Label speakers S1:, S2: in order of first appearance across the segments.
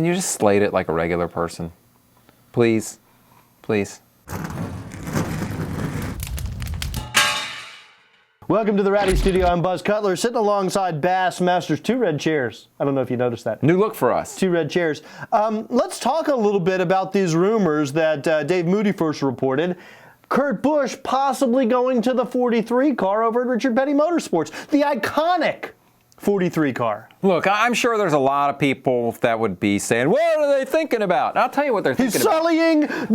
S1: can you just slate it like a regular person? Please. Please.
S2: Welcome to the Rowdy Studio. I'm Buzz Cutler, sitting alongside Bassmaster's 2 red chairs. I don't know if you noticed that.
S1: New look for us.
S2: 2 red chairs. Let's talk a little bit about these rumors that Dave Moody first reported. Kurt Busch possibly going to the 43 car over at Richard Petty Motorsports, the iconic 43 car.
S1: Look, I'm sure there's a lot of people that would be saying, what are they thinking about? I'll tell you what they're thinking about.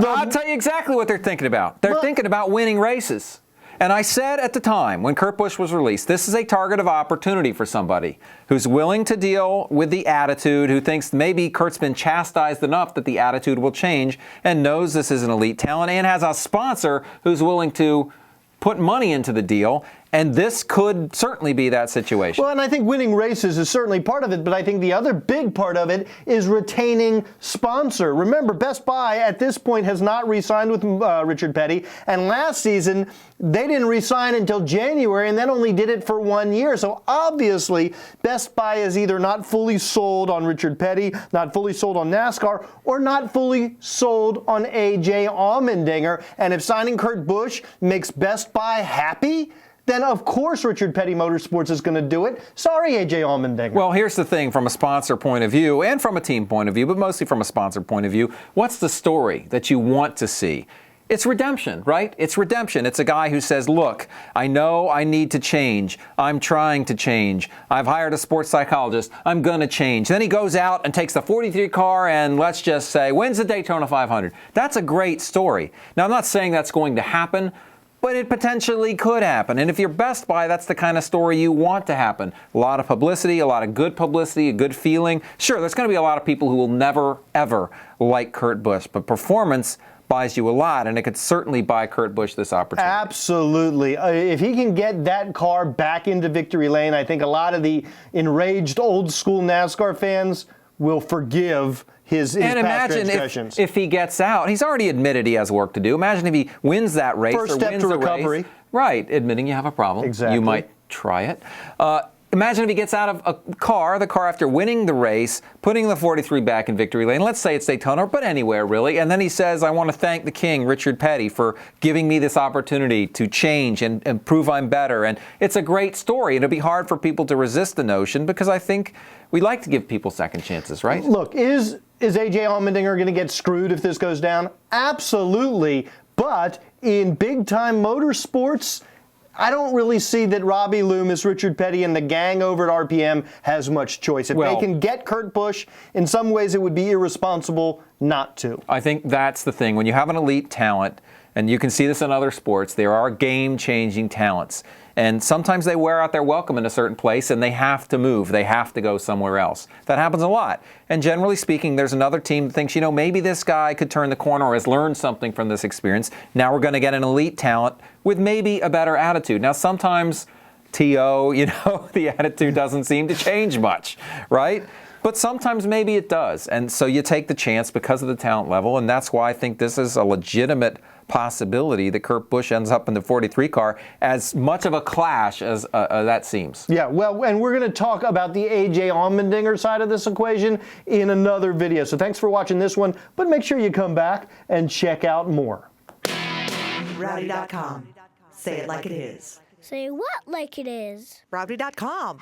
S2: I'll
S1: tell you exactly what they're thinking about. They're thinking about winning races. And I said at the time, when Kurt Busch was released, this is a target of opportunity for somebody who's willing to deal with the attitude, who thinks maybe Kurt's been chastised enough that the attitude will change, and knows this is an elite talent, and has a sponsor who's willing to put money into the deal. And this could certainly be that situation.
S2: Well, and I think winning races is certainly part of it, but I think the other big part of it is retaining sponsor. Remember, Best Buy at this point has not re-signed with Richard Petty, and last season they didn't re-sign until January, and then only did it for 1 year. So obviously, Best Buy is either not fully sold on Richard Petty, not fully sold on NASCAR, or not fully sold on A.J. Allmendinger. And if signing Kurt Busch makes Best Buy happy, then of course Richard Petty Motorsports is going to do it. Sorry, A.J. Allmendinger.
S1: Well, here's the thing, from a sponsor point of view and from a team point of view, but mostly from a sponsor point of view, what's the story that you want to see? It's redemption, right? It's redemption. It's a guy who says, look, I know I need to change. I'm trying to change. I've hired a sports psychologist. I'm going to change. Then he goes out and takes the 43 car and, let's just say, wins the Daytona 500. That's a great story. Now, I'm not saying that's going to happen, but it potentially could happen. And if you're Best Buy, that's the kind of story you want to happen. A lot of publicity, a lot of good publicity, a good feeling. Sure, there's going to be a lot of people who will never, ever like Kurt Busch, but performance buys you a lot, and it could certainly buy Kurt Busch this opportunity.
S2: Absolutely. If he can get that car back into victory lane, I think a lot of the enraged old school NASCAR fans will forgive his past transgressions.
S1: If he gets out, he's already admitted he has work to do. Imagine if he wins that race.
S2: First
S1: or
S2: step
S1: wins
S2: to
S1: the
S2: recovery.
S1: Race. Right, admitting you have a problem.
S2: Exactly.
S1: You might try it. Imagine if he gets out of the car after winning the race, putting the 43 back in victory lane. Let's say it's Daytona, but anywhere really. And then he says, I want to thank the king, Richard Petty, for giving me this opportunity to change and prove I'm better. And it's a great story. It'll be hard for people to resist the notion, because I think we like to give people second chances, right?
S2: Look, is A.J. Allmendinger going to get screwed if this goes down? Absolutely. But in big-time motorsports, I don't really see that Robbie Loomis, Richard Petty, and the gang over at RPM has much choice. If they can get Kurt Busch, in some ways it would be irresponsible not to.
S1: I think that's the thing. When you have an elite talent, and you can see this in other sports, there are game-changing talents. And sometimes they wear out their welcome in a certain place, and they have to move. They have to go somewhere else. That happens a lot. And generally speaking, there's another team that thinks, maybe this guy could turn the corner or has learned something from this experience. Now we're going to get an elite talent with maybe a better attitude. Now sometimes, T.O., the attitude doesn't seem to change much, right? But sometimes maybe it does. And so you take the chance because of the talent level, and that's why I think this is a legitimate possibility that Kurt Busch ends up in the 43 car, as much of a clash as that seems.
S2: Yeah, well, and we're going to talk about the A.J. Allmendinger side of this equation in another video. So thanks for watching this one, but make sure you come back and check out more.
S3: Rowdy.com. Say it like it is.
S4: Say what like it is?
S3: Rowdy.com.